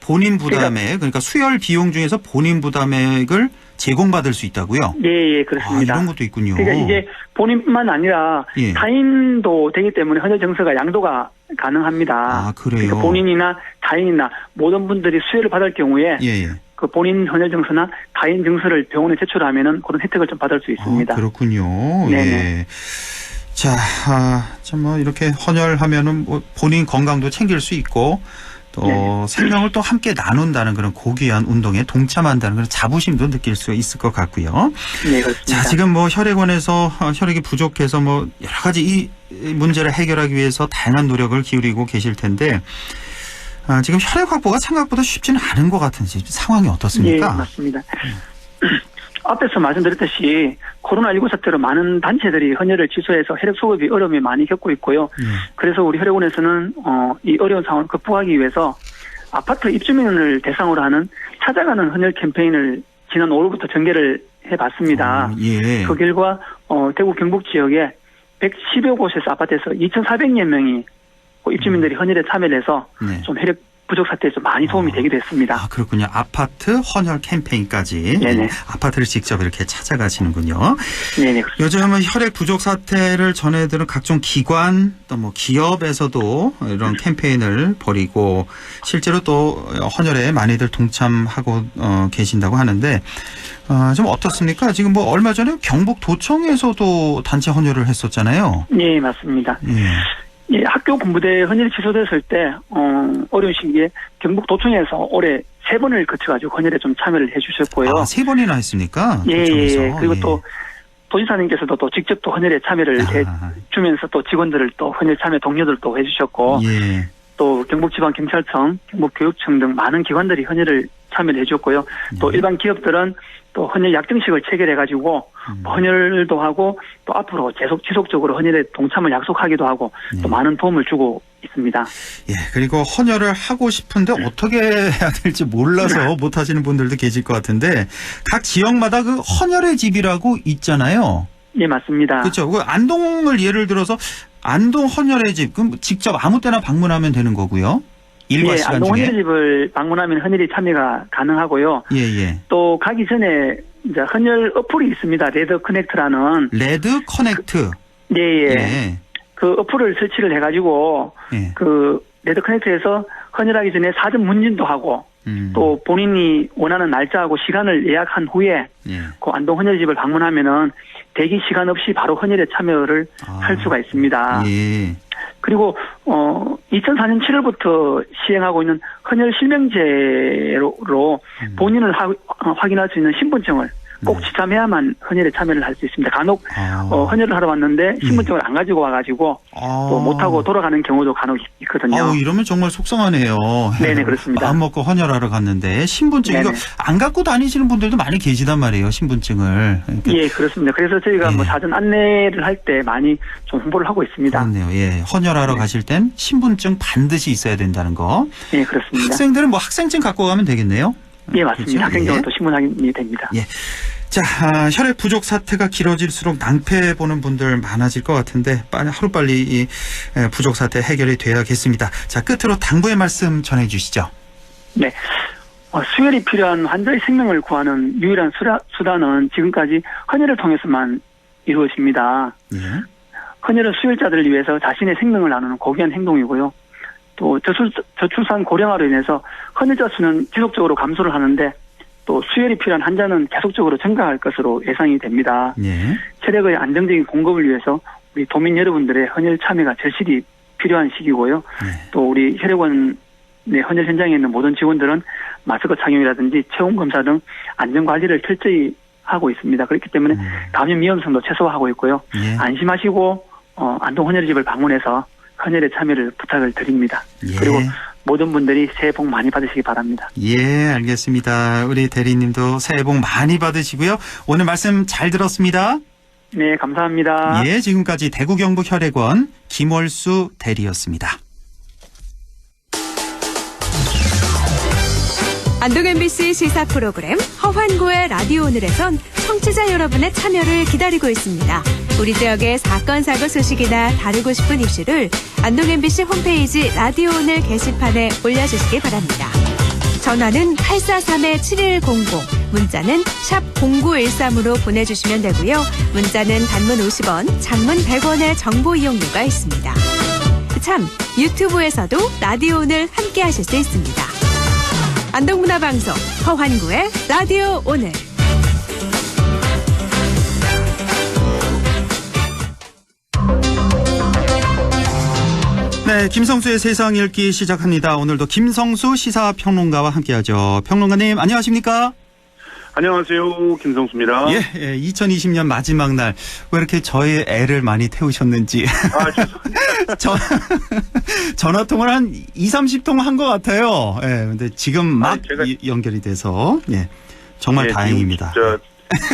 [SPEAKER 2] 본인 부담액, 그러니까 수혈 비용 중에서 본인 부담액을 제공받을 수 있다고요?
[SPEAKER 15] 예, 그렇습니다.
[SPEAKER 2] 이런 것도 있군요.
[SPEAKER 15] 그러니까 이게 본인뿐만 아니라
[SPEAKER 2] 예.
[SPEAKER 15] 타인도 되기 때문에 헌혈 정서가 양도가 가능합니다.
[SPEAKER 2] 아, 그래요?
[SPEAKER 15] 그러니까 본인이나 타인이나 모든 분들이 수혈을 받을 경우에
[SPEAKER 2] 예.
[SPEAKER 15] 그 본인 헌혈 정서나 타인 정서를 병원에 제출하면은 그런 혜택을 좀 받을 수 있습니다.
[SPEAKER 2] 그렇군요.
[SPEAKER 15] 네네.
[SPEAKER 2] 예. 자, 참 뭐 이렇게 헌혈하면은 뭐 본인 건강도 챙길 수 있고 또 생명을 또 함께 나눈다는 그런 고귀한 운동에 동참한다는 그런 자부심도 느낄 수 있을 것 같고요.
[SPEAKER 15] 네, 그렇습니다.
[SPEAKER 2] 자, 지금 뭐 혈액원에서 혈액이 부족해서 뭐 여러 가지 이 문제를 해결하기 위해서 다양한 노력을 기울이고 계실 텐데 지금 혈액 확보가 생각보다 쉽지는 않은 것 같은 상황이 어떻습니까?
[SPEAKER 15] 예, 맞습니다. 앞에서 말씀드렸듯이 코로나19 사태로 많은 단체들이 헌혈을 취소해서 혈액 수급이 어려움을 많이 겪고 있고요. 그래서 우리 혈액원에서는 이 어려운 상황을 극복하기 위해서 아파트 입주민을 대상으로 하는 찾아가는 헌혈 캠페인을 지난 5월부터 전개를 해봤습니다.
[SPEAKER 2] 예.
[SPEAKER 15] 그 결과 대구 경북 지역에 110여 곳에서 아파트에서 2,400여 명이 입주민들이 헌혈에 참여를 해서 좀 혈액 부족 사태에 좀 많이 도움이 되기도 했습니다.
[SPEAKER 2] 아, 그렇군요. 아파트 헌혈 캠페인까지.
[SPEAKER 15] 네네.
[SPEAKER 2] 아파트를 직접 이렇게 찾아가시는군요.
[SPEAKER 15] 네네.
[SPEAKER 2] 요즘은 혈액 부족 사태를 전해드는 각종 기관 또 뭐 기업에서도 이런 캠페인을 벌이고 실제로 또 헌혈에 많이들 동참하고 계신다고 하는데 좀 어떻습니까? 지금 뭐 얼마 전에 경북도청에서도 단체 헌혈을 했었잖아요.
[SPEAKER 15] 네, 맞습니다. 예, 학교 군부대 헌혈이 취소됐을 때 어려운 시기에 경북도청에서 올해 3번을 거쳐가지고 헌혈에 좀 참여를 해주셨고요.
[SPEAKER 2] 3번이나 했습니까?
[SPEAKER 15] 예.
[SPEAKER 2] 도청에서.
[SPEAKER 15] 그리고 또 도지사님께서도 또 직접 또 헌혈에 참여를 해주면서 또 직원들을 또 헌혈 참여 동료들 또 해주셨고,
[SPEAKER 2] 예.
[SPEAKER 15] 또 경북지방경찰청, 경북교육청 등 많은 기관들이 헌혈을 참여를 해줬고요. 또 일반 기업들은 또 헌혈 약정식을 체결해가지고 헌혈도 하고 또 앞으로 지속적으로 헌혈에 동참을 약속하기도 하고 또 많은 도움을 주고 있습니다.
[SPEAKER 2] 예, 그리고 헌혈을 하고 싶은데 어떻게 해야 될지 몰라서 못 하시는 분들도 계실 것 같은데 각 지역마다 그 헌혈의 집이라고 있잖아요.
[SPEAKER 15] 예, 맞습니다.
[SPEAKER 2] 그렇죠. 그 안동을 예를 들어서 안동 헌혈의 집, 그럼 직접 아무 때나 방문하면 되는 거고요. 일과 시간
[SPEAKER 15] 안동
[SPEAKER 2] 중에.
[SPEAKER 15] 헌혈의 집을 방문하면 헌혈이 참여가 가능하고요.
[SPEAKER 2] 예.
[SPEAKER 15] 또 가기 전에 이제 헌혈 어플이 있습니다. 레드 커넥트라는.
[SPEAKER 2] 레드 커넥트.
[SPEAKER 15] 예. 그 어플을 설치를 해가지고 그 레드 커넥트에서 헌혈하기 전에 사전 문진도 하고 또 본인이 원하는 날짜하고 시간을 예약한 후에 그 안동 헌혈집을 방문하면은 대기 시간 없이 바로 헌혈에 참여를 할 수가 있습니다.
[SPEAKER 2] 예.
[SPEAKER 15] 그리고 2004년 7월부터 시행하고 있는 헌혈 실명제로 본인을 확인할 수 있는 신분증을 꼭 지참해야만 헌혈에 참여를 할 수 있습니다. 간혹 헌혈을 하러 왔는데 신분증을 안 가지고 와가지고 또 못하고 돌아가는 경우도 간혹 있거든요.
[SPEAKER 2] 이러면 정말 속상하네요.
[SPEAKER 15] 네네, 그렇습니다.
[SPEAKER 2] 마음 먹고 헌혈하러 갔는데 신분증 이거 안 갖고 다니시는 분들도 많이 계시단 말이에요. 신분증을.
[SPEAKER 15] 예, 그렇습니다. 그래서 저희가 뭐 사전 안내를 할 때 많이 좀 홍보를 하고 있습니다.
[SPEAKER 2] 그렇네요. 예, 헌혈하러 가실 땐 신분증 반드시 있어야 된다는 거.
[SPEAKER 15] 예, 그렇습니다.
[SPEAKER 2] 학생들은 뭐 학생증 갖고 가면 되겠네요.
[SPEAKER 15] 예, 맞습니다. 학생증은 또 신분 확인이 됩니다.
[SPEAKER 2] 예. 자, 혈액 부족 사태가 길어질수록 낭패 보는 분들 많아질 것 같은데 하루빨리 이 부족 사태 해결이 돼야겠습니다. 자, 끝으로 당부의 말씀 전해 주시죠.
[SPEAKER 15] 네. 수혈이 필요한 환자의 생명을 구하는 유일한 수단은 지금까지 헌혈을 통해서만 이루어집니다. 헌혈은 수혈자들을 위해서 자신의 생명을 나누는 고귀한 행동이고요. 또 저출산 고령화로 인해서 헌혈자 수는 지속적으로 감소를 하는데 또 수혈이 필요한 환자는 계속적으로 증가할 것으로 예상이 됩니다.
[SPEAKER 2] 예.
[SPEAKER 15] 체력의 안정적인 공급을 위해서 우리 도민 여러분들의 헌혈 참여가 절실히 필요한 시기고요. 또 우리 혈액원 헌혈 현장에 있는 모든 직원들은 마스크 착용이라든지 체온 검사 등 안전 관리를 철저히 하고 있습니다. 그렇기 때문에 감염 위험성도 최소화하고 있고요.
[SPEAKER 2] 예.
[SPEAKER 15] 안심하시고 안동 헌혈집을 방문해서 헌혈에 참여를 부탁을 드립니다.
[SPEAKER 2] 예.
[SPEAKER 15] 그리고 모든 분들이 새해 복 많이 받으시기 바랍니다.
[SPEAKER 2] 예, 알겠습니다. 우리 대리님도 새해 복 많이 받으시고요. 오늘 말씀 잘 들었습니다.
[SPEAKER 15] 네, 감사합니다.
[SPEAKER 2] 예, 지금까지 대구 경북 혈액원 김월수 대리였습니다.
[SPEAKER 14] 안동 MBC 시사 프로그램 허환고의 라디오 오늘에선 청취자 여러분의 참여를 기다리고 있습니다. 우리 지역의 사건 사고 소식이나 다루고 싶은 이슈를 안동 MBC 홈페이지 라디오 오늘 게시판에 올려주시기 바랍니다. 전화는 843-7100, 문자는 샵 0913으로 보내주시면 되고요. 문자는 단문 50원, 장문 100원의 정보 이용료가 있습니다. 참, 유튜브에서도 라디오 오늘 함께 하실 수 있습니다. 안동문화방송 허환구의 라디오 오늘.
[SPEAKER 2] 네, 김성수의 세상 읽기 시작합니다. 오늘도 김성수 시사평론가와 함께하죠. 평론가님 안녕하십니까?
[SPEAKER 16] 안녕하세요. 김성수입니다.
[SPEAKER 2] 예, 2020년 마지막 날 왜 이렇게 저의 애를 많이 태우셨는지. 전화통화를 한 20-30통 한 것 같아요. 예, 근데 지금 막 연결이 돼서 예, 정말 다행입니다.
[SPEAKER 16] 저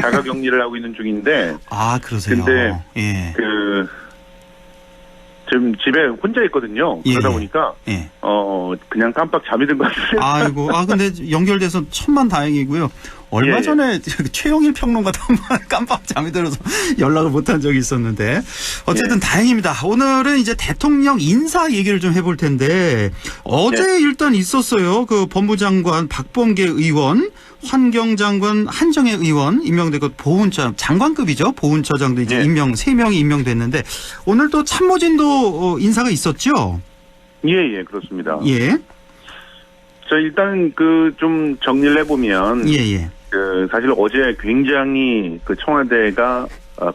[SPEAKER 16] 자가 격리를 하고 있는 중인데.
[SPEAKER 2] 아, 그러세요.
[SPEAKER 16] 근데
[SPEAKER 2] 예.
[SPEAKER 16] 지금 집에 혼자 있거든요. 그러다 보니까 그냥 깜빡 잠이 든 것 같아요.
[SPEAKER 2] 아이고, 근데 연결돼서 천만 다행이고요. 얼마 전에 최영일 평론가도 한번 깜빡 잠이 들어서 연락을 못한 적이 있었는데 어쨌든 다행입니다. 오늘은 이제 대통령 인사 얘기를 좀 해볼 텐데 어제 일단 있었어요. 그 법무장관 박범계 의원, 환경장관 한정혜 의원 임명되고 보훈처 장관급이죠. 보훈처장도 이제 3명이 임명됐는데 오늘 또 참모진도 인사가 있었죠.
[SPEAKER 16] 예, 그렇습니다.
[SPEAKER 2] 예.
[SPEAKER 16] 자, 일단 좀 정리를 해보면 사실 어제 굉장히 굉장히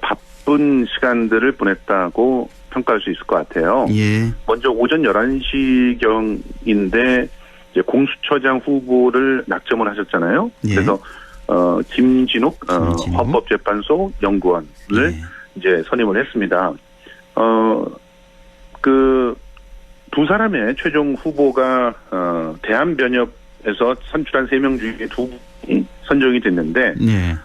[SPEAKER 16] 바쁜 시간들을 보냈다고 평가할 수 있을 것 같아요.
[SPEAKER 2] 예.
[SPEAKER 16] 먼저 오전 11시경인데 이제 공수처장 후보를 낙점을 하셨잖아요. 그래서 김진욱 헌법재판소 연구원을 이제 선임을 했습니다. 두 사람의 최종 후보가 대한변협에서 선출한 3명 중에 2분이 선정이 됐는데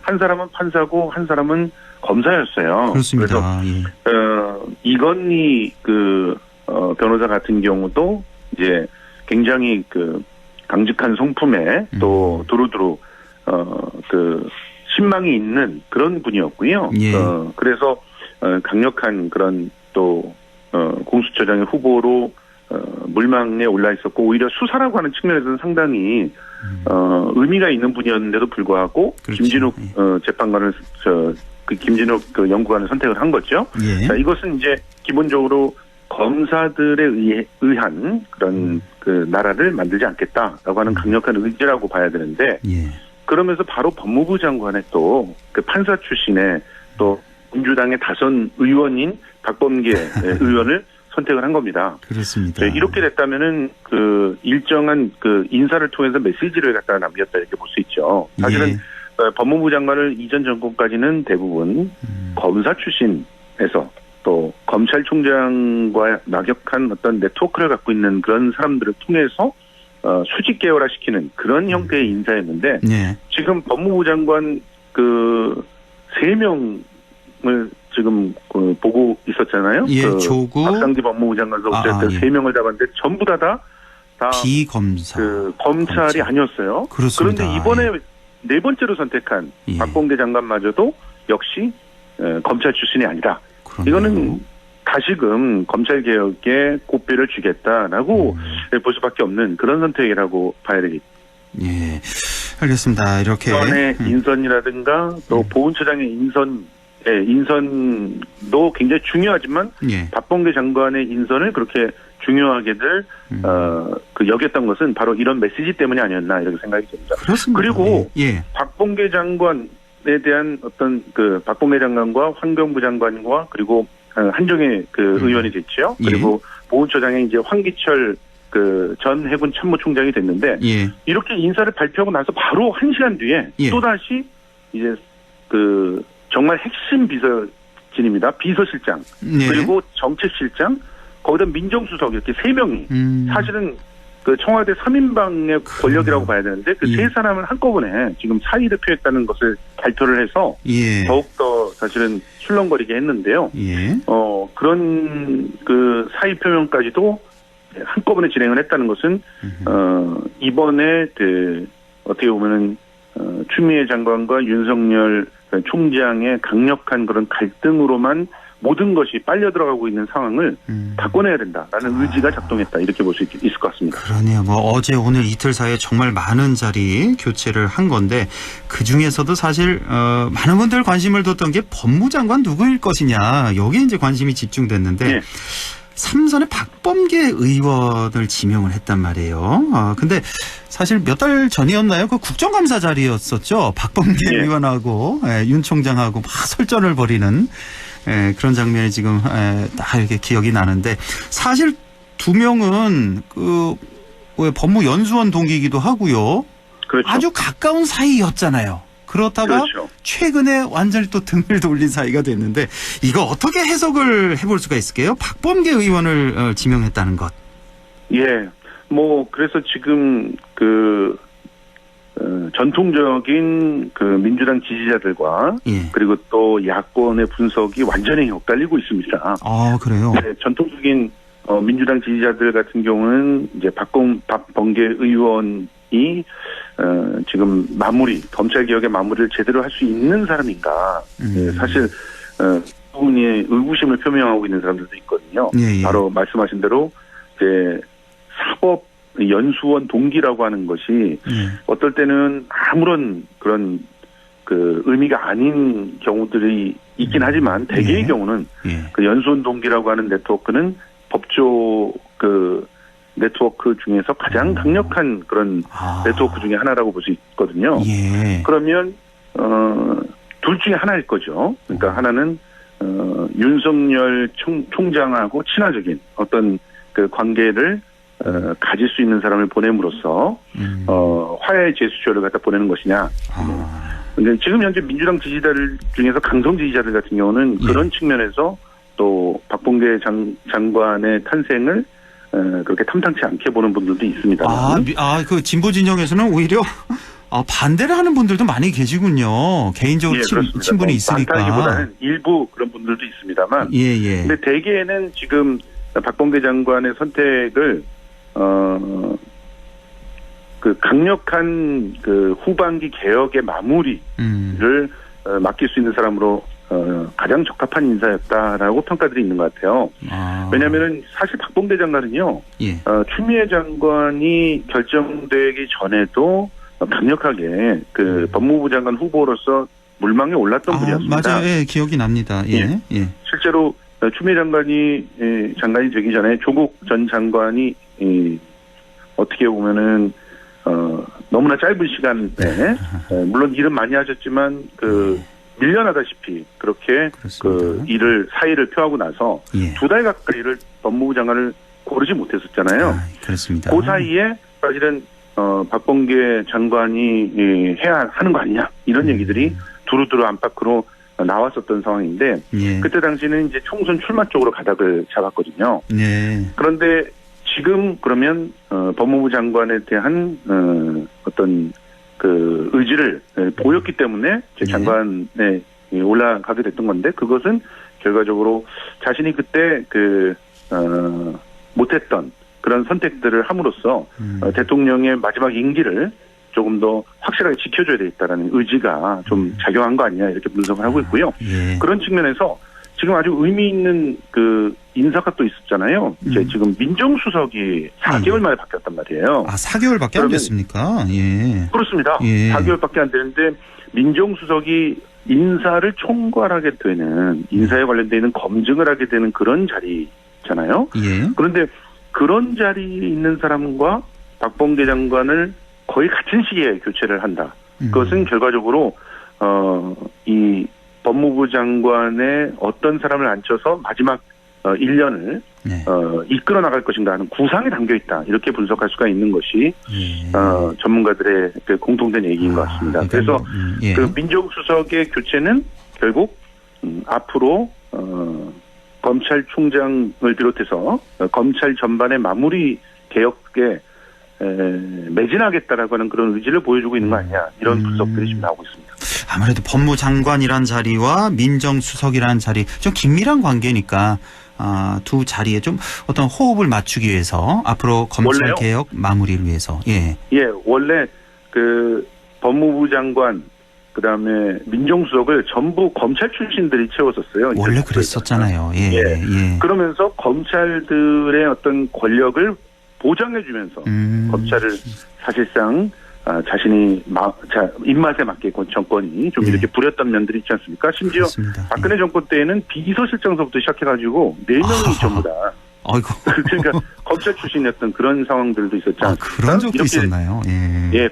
[SPEAKER 16] 한 사람은 판사고 한 사람은 검사였어요.
[SPEAKER 2] 그렇습니다.
[SPEAKER 16] 그래서 이건희 변호사 같은 경우도 이제 굉장히 강직한 성품에 또 두루두루 신망이 있는 그런 분이었고요. 그래서 강력한 그런 또 공수처장의 후보로 물망에 올라 있었고 오히려 수사라고 하는 측면에서는 상당히 의미가 있는 분이었는데도 불구하고 김진욱 재판관을 김진욱 연구관을 선택을 한 거죠. 자, 이것은 이제 기본적으로 검사들에 의한 그런 나라를 만들지 않겠다라고 하는 강력한 의지라고 봐야 되는데 그러면서 바로 법무부 장관의 또 판사 출신의 또 민주당의 다선 의원인 박범계 의원을 선택을 한 겁니다.
[SPEAKER 2] 그렇습니다.
[SPEAKER 16] 이렇게 됐다면은 일정한 인사를 통해서 메시지를 갖다가 남겼다 이렇게 볼 수 있죠. 사실은 법무부 장관을 이전 정권까지는 대부분 검사 출신에서 또 검찰총장과 낙역한 어떤 네트워크를 갖고 있는 그런 사람들을 통해서 수직 계열화시키는 그런 형태의 인사였는데 지금 법무부 장관 3명을 지금 보고 있었잖아요.
[SPEAKER 2] 조국
[SPEAKER 16] 박상기 법무부 장관도 어쨌든 3명을 잡았는데 전부 다
[SPEAKER 2] 비검사
[SPEAKER 16] 검찰이 아니었어요.
[SPEAKER 2] 그렇습니다.
[SPEAKER 16] 그런데 이번에 4번째로 선택한 박범계 장관마저도 역시 검찰 출신이 아니다. 이거는 다시금 검찰 개혁에 고삐를 주겠다라고 볼 수밖에 없는 그런 선택이라고 봐야 되겠죠.
[SPEAKER 2] 예, 알겠습니다. 이렇게
[SPEAKER 16] 인선이라든가 또 보훈처장의 인선 예, 인선도 굉장히 중요하지만
[SPEAKER 2] 예.
[SPEAKER 16] 박범계 장관의 인선을 그렇게 중요하게들 여겼던 것은 바로 이런 메시지 때문이 아니었나 이렇게 생각이 듭니다.
[SPEAKER 2] 그렇습니다.
[SPEAKER 16] 그리고
[SPEAKER 2] 예.
[SPEAKER 16] 박범계 장관에 대한 어떤 박범계 장관과 환경부 장관과 그리고 한정혜 의원이 됐죠. 그리고 보훈처장에 이제 황기철 전 해군 참모총장이 됐는데
[SPEAKER 2] 예.
[SPEAKER 16] 이렇게 인사를 발표하고 나서 바로 1시간 뒤에 또 다시 이제 정말 핵심 비서진입니다. 비서실장 그리고 정책실장 거기다 민정수석 이렇게 3명이 사실은 청와대 3인방의 권력이라고 봐야 되는데 그 세 사람을 한꺼번에 지금 사의를 표했다는 것을 발표를 해서 더욱더 사실은 술렁거리게 했는데요. 그런 사의 표명까지도 한꺼번에 진행을 했다는 것은 이번에 어떻게 보면은 추미애 장관과 윤석열 총장의 강력한 그런 갈등으로만 모든 것이 빨려 들어가고 있는 상황을 바꿔내야 된다라는 의지가 작동했다 이렇게 볼 수 있을 것 같습니다.
[SPEAKER 2] 그러네요. 어제 오늘 이틀 사이에 정말 많은 자리 교체를 한 건데 그 중에서도 사실 많은 분들 관심을 뒀던 게 법무장관 누구일 것이냐 여기에 이제 관심이 집중됐는데 삼선의 박범계 의원을 지명을 했단 말이에요. 근데 사실 몇 달 전이었나요? 그 국정감사 자리였었죠. 박범계 의원하고 윤 총장하고 막 설전을 벌이는 그런 장면이 지금 다 이렇게 기억이 나는데 사실 두 명은 법무연수원 동기이기도 하고요.
[SPEAKER 16] 그렇죠.
[SPEAKER 2] 아주 가까운 사이였잖아요. 그렇다가 최근에 완전히 또 등을 돌린 사이가 됐는데 이거 어떻게 해석을 해볼 수가 있을까요? 박범계 의원을 지명했다는 것.
[SPEAKER 16] 예, 그래서 지금 전통적인 민주당 지지자들과 그리고 또 야권의 분석이 완전히 엇갈리고 있습니다.
[SPEAKER 2] 아, 그래요?
[SPEAKER 16] 네, 전통적인 민주당 지지자들 같은 경우는 이제 박범계 의원이 지금 검찰개혁의 마무리를 제대로 할 수 있는 사람인가. 사실, 부분이 의구심을 표명하고 있는 사람들도 있거든요. 바로 말씀하신 대로, 사법 연수원 동기라고 하는 것이 어떨 때는 아무런 그런 의미가 아닌 경우들이 있긴 하지만 대개의 경우는 연수원 동기라고 하는 네트워크는 법조 네트워크 중에서 가장 강력한 그런 네트워크 중에 하나라고 볼 수 있거든요. 그러면 둘 중에 하나일 거죠. 그러니까 하나는 윤석열 총장하고 친화적인 어떤 관계를 가질 수 있는 사람을 보냄으로써 화해의 제스처를 갖다 보내는 것이냐. 근데 지금 현재 민주당 지지자들 중에서 강성 지지자들 같은 경우는 그런 측면에서 또 박범계 장관의 탄생을 그렇게 탐탁치 않게 보는 분들도 있습니다.
[SPEAKER 2] 그 진보 진영에서는 오히려 반대를 하는 분들도 많이 계시군요. 개인적으로 친분이 있으니까.
[SPEAKER 16] 반대하기보다는 일부 그런 분들도 있습니다만. 근데 대개는 지금 박범계 장관의 선택을 강력한 후반기 개혁의 마무리를 맡길 수 있는 사람으로 가장 적합한 인사였다라고 평가들이 있는 것 같아요. 왜냐하면은 사실 박범계 장관은요, 추미애 장관이 결정되기 전에도 강력하게 법무부 장관 후보로서 물망에 올랐던 분이었습니다.
[SPEAKER 2] 맞아요, 기억이 납니다.
[SPEAKER 16] 실제로 추미애 장관이 되기 전에 조국 전 장관이 어떻게 보면은 너무나 짧은 시간에 물론 일은 많이 하셨지만 밀려나다시피 그렇게 사의를 표하고 나서 2달 가까이를 법무부 장관을 고르지 못했었잖아요.
[SPEAKER 2] 그렇습니다.
[SPEAKER 16] 그 사이에 사실은 박범계 장관이 해야 하는 거 아니냐 이런 얘기들이 두루두루 안팎으로 나왔었던 상황인데 그때 당시는 이제 총선 출마 쪽으로 가닥을 잡았거든요. 그런데 지금 그러면 법무부 장관에 대한 어떤 의지를 보였기 때문에 장관에 올라가게 됐던 건데 그것은 결과적으로 자신이 그때 못했던 그런 선택들을 함으로써 대통령의 마지막 임기를 조금 더 확실하게 지켜줘야 되겠다라는 의지가 좀 작용한 거 아니냐 이렇게 분석을 하고 있고요. 그런 측면에서 지금 아주 의미 있는 인사가 또 있었잖아요. 이제 지금 민정수석이 4개월 만에 바뀌었단 말이에요.
[SPEAKER 2] 4개월밖에 안 됐습니까?
[SPEAKER 16] 그렇습니다. 4개월밖에 안 되는데 민정수석이 인사를 총괄하게 되는 인사에 관련되어 있는 검증을 하게 되는 그런 자리잖아요.
[SPEAKER 2] 예.
[SPEAKER 16] 그런데 그런 자리에 있는 사람과 박범계 장관을 거의 같은 시기에 교체를 한다. 그것은 결과적으로 이 법무부 장관의 어떤 사람을 앉혀서 마지막 1년을 이끌어 나갈 것인가 하는 구상이 담겨 있다. 이렇게 분석할 수가 있는 것이 전문가들의 그 공통된 얘기인 것 같습니다. 그래서 그 민정수석의 교체는 결국 앞으로 검찰총장을 비롯해서 검찰 전반의 마무리 개혁에 매진하겠다라고 하는 그런 의지를 보여주고 있는 거 아니냐, 이런 분석들이 지금 나오고 있습니다.
[SPEAKER 2] 아무래도 법무장관이란 자리와 민정수석이란 자리 좀 긴밀한 관계니까 두 자리에 좀 어떤 호흡을 맞추기 위해서 앞으로 검찰 개혁 마무리를 위해서
[SPEAKER 16] 원래 그 법무부 장관 그다음에 민정수석을 전부 검찰 출신들이 채웠었어요.
[SPEAKER 2] 원래 그랬었잖아요.
[SPEAKER 16] 그러면서 검찰들의 어떤 권력을 보장해주면서 검찰을 사실상 자신이 입맛에 맞게 정권이 좀 이렇게 부렸던 면들이 있지 않습니까? 심지어 그렇습니다. 박근혜 정권 때에는 비서실장서부터 시작해가지고 4명이 전부 다. 그러니까 검찰 출신이었던 그런 상황들도 있었지 않습니까?
[SPEAKER 2] 그런 적도 있었나요?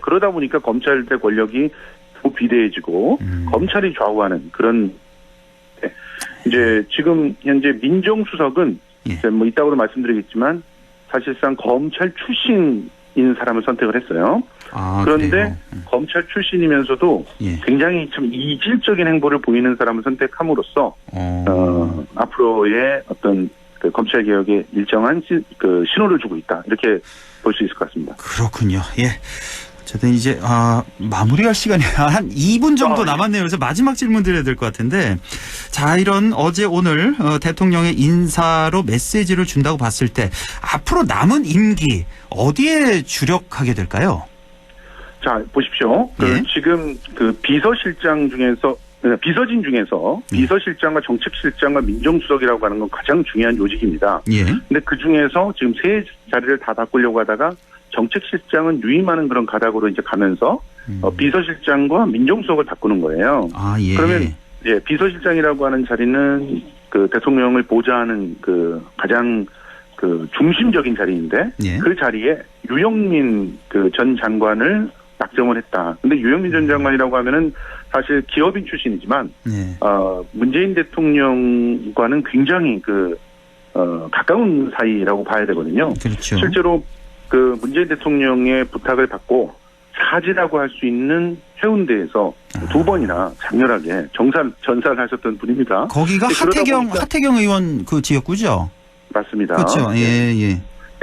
[SPEAKER 16] 그러다 보니까 검찰의 권력이 비대해지고 검찰이 좌우하는 그런. 이제 지금 현재 민정수석은 뭐 이따가도 말씀드리겠지만 사실상 검찰 출신인 사람을 선택을 했어요. 그런데 검찰 출신이면서도 굉장히 참 이질적인 행보를 보이는 사람을 선택함으로써 앞으로의 어떤 그 검찰 개혁에 일정한 그 신호를 주고 있다, 이렇게 볼 수 있을 것 같습니다.
[SPEAKER 2] 그렇군요. 어쨌든 이제 마무리할 시간이 한 2분 정도 남았네요. 그래서 마지막 질문 드려야 될 것 같은데, 자, 이런 어제 오늘 대통령의 인사로 메시지를 준다고 봤을 때 앞으로 남은 임기 어디에 주력하게 될까요?
[SPEAKER 16] 자, 보십시오. 지금 그 비서실장 중에서 비서진 중에서 비서실장과 정책실장과 민정수석이라고 하는 건 가장 중요한 요직입니다. 근데 그 중에서 지금 세 자리를 다 바꾸려고 하다가 정책실장은 유임하는 그런 가닥으로 이제 가면서 비서실장과 민정수석을 바꾸는 거예요. 그러면 비서실장이라고 하는 자리는 그 대통령을 보좌하는 그 가장 그 중심적인 자리인데 그 자리에 유영민 그 전 장관을 낙점을 했다. 근데 유영민 전 장관이라고 하면은 사실 기업인 출신이지만 문재인 대통령과는 굉장히 가까운 사이라고 봐야 되거든요.
[SPEAKER 2] 그렇죠.
[SPEAKER 16] 실제로 그 문재인 대통령의 부탁을 받고 사지라고 할 수 있는 해운대에서 2번이나 장렬하게 전사를 하셨던 분입니다.
[SPEAKER 2] 거기가 하태경 의원 그 지역구죠?
[SPEAKER 16] 맞습니다.
[SPEAKER 2] 그렇죠.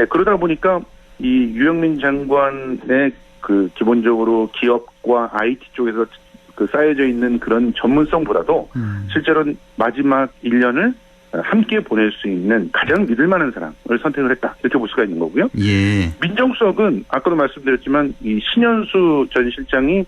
[SPEAKER 16] 그러다 보니까 이 유영민 장관의 그 기본적으로 기업과 IT 쪽에서 그 쌓여져 있는 그런 전문성보다도 실제로는 마지막 1년을 함께 보낼 수 있는 가장 믿을 만한 사람을 선택을 했다, 이렇게 볼 수가 있는 거고요. 민정수석은 아까도 말씀드렸지만 이 신현수 전 실장이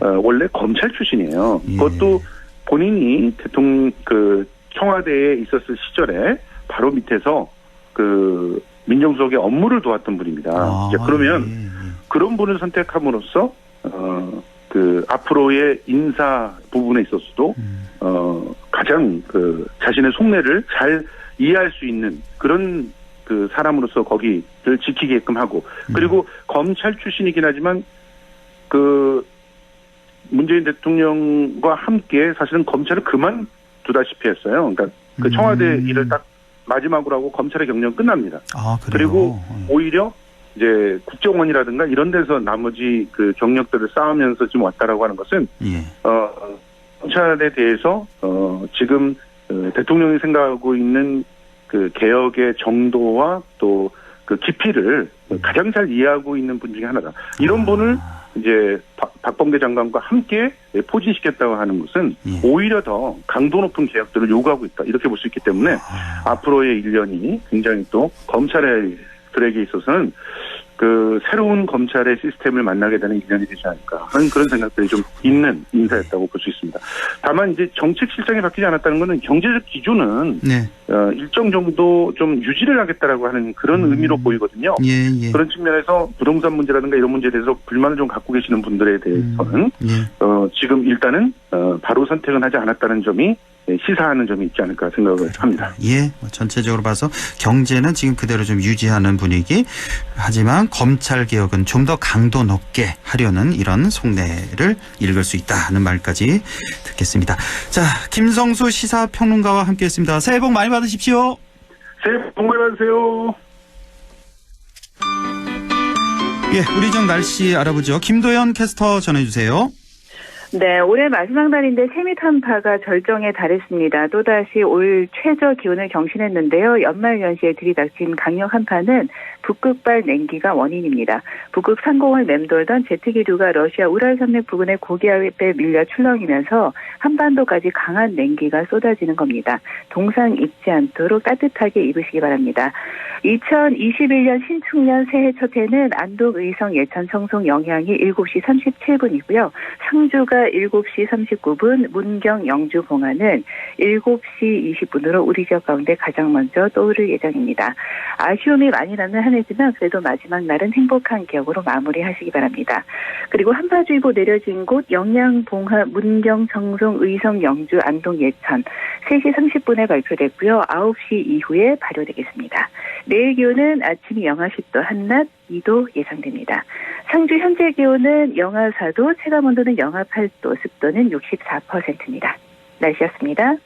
[SPEAKER 16] 원래 검찰 출신이에요. 그것도 본인이 대통령 그 청와대에 있었을 시절에 바로 밑에서 그 민정수석의 업무를 도왔던 분입니다. 그러면 그런 분을 선택함으로써 그 앞으로의 인사 부분에 있어서도 가장 그 자신의 속내를 잘 이해할 수 있는 그런 그 사람으로서 거기를 지키게끔 하고, 그리고 검찰 출신이긴 하지만 그 문재인 대통령과 함께 사실은 검찰을 그만두다시피 했어요. 그러니까 그 청와대 일을 딱 마지막으로 하고 검찰의 경력은 끝납니다. 그리고 오히려 이제 국정원이라든가 이런 데서 나머지 그 경력들을 쌓으면서 지금 왔다라고 하는 것은 검찰에 대해서 지금 대통령이 생각하고 있는 그 개혁의 정도와 또 그 깊이를 가장 잘 이해하고 있는 분 중에 하나다. 이런 분을 이제 박범계 장관과 함께 포진시켰다고 하는 것은 오히려 더 강도 높은 개혁들을 요구하고 있다, 이렇게 볼 수 있기 때문에 앞으로의 1년이 굉장히 또 검찰들에게 있어서는 그 새로운 검찰의 시스템을 만나게 되는 1년이 되지 않을까 하는 그런 생각들이 좀 있는 인사였다고 볼 수 있습니다. 다만 이제 정책 실정이 바뀌지 않았다는 것은 경제적 기조는 일정 정도 좀 유지를 하겠다라고 하는 그런 의미로 보이거든요. 그런 측면에서 부동산 문제라든가 이런 문제에 대해서 불만을 좀 갖고 계시는 분들에 대해서는 지금 일단은 바로 선택은 하지 않았다는 점이 시사하는 점이 있지 않을까 생각을 합니다.
[SPEAKER 2] 전체적으로 봐서 경제는 지금 그대로 좀 유지하는 분위기. 하지만 검찰 개혁은 좀 더 강도 높게 하려는 이런 속내를 읽을 수 있다는 말까지 듣겠습니다. 자, 김성수 시사평론가와 함께했습니다. 새해 복 많이 받으십시오.
[SPEAKER 16] 새해 복 많이 받으세요.
[SPEAKER 2] 우리 지역 날씨 알아보죠. 김도연 캐스터 전해주세요.
[SPEAKER 17] 네, 올해 마지막 날인데 세미 한파가 절정에 달했습니다. 또다시 올 최저 기온을 경신했는데요. 연말연시에 들이닥친 강력 한파는 북극발 냉기가 원인입니다. 북극 상공을 맴돌던 제트기류가 러시아 우랄 산맥 부근의 고기압에 밀려 출렁이면서 한반도까지 강한 냉기가 쏟아지는 겁니다. 동상 입지 않도록 따뜻하게 입으시기 바랍니다. 2021년 신축년 새해 첫 해는 안동, 의성, 예천, 청송, 영향이 7시 37분이고요. 상주가 7시 39분, 문경, 영주, 봉화는 7시 20분으로 우리 지역 가운데 가장 먼저 떠오를 예정입니다. 아쉬움이 많이 나는 한 해지만 그래도 마지막 날은 행복한 기억으로 마무리하시기 바랍니다. 그리고 한파주의보 내려진 곳 영양, 봉화, 문경, 청송, 의성, 영주, 안동, 예천 3시 30분에 발표됐고요. 9시 이후에 발효되겠습니다. 내일 기온은 아침이 영하 10도, 한낮 2도 예상됩니다. 상주 현재 기온은 영하 4도, 체감온도는 영하 8도, 습도는 64%입니다. 날씨였습니다.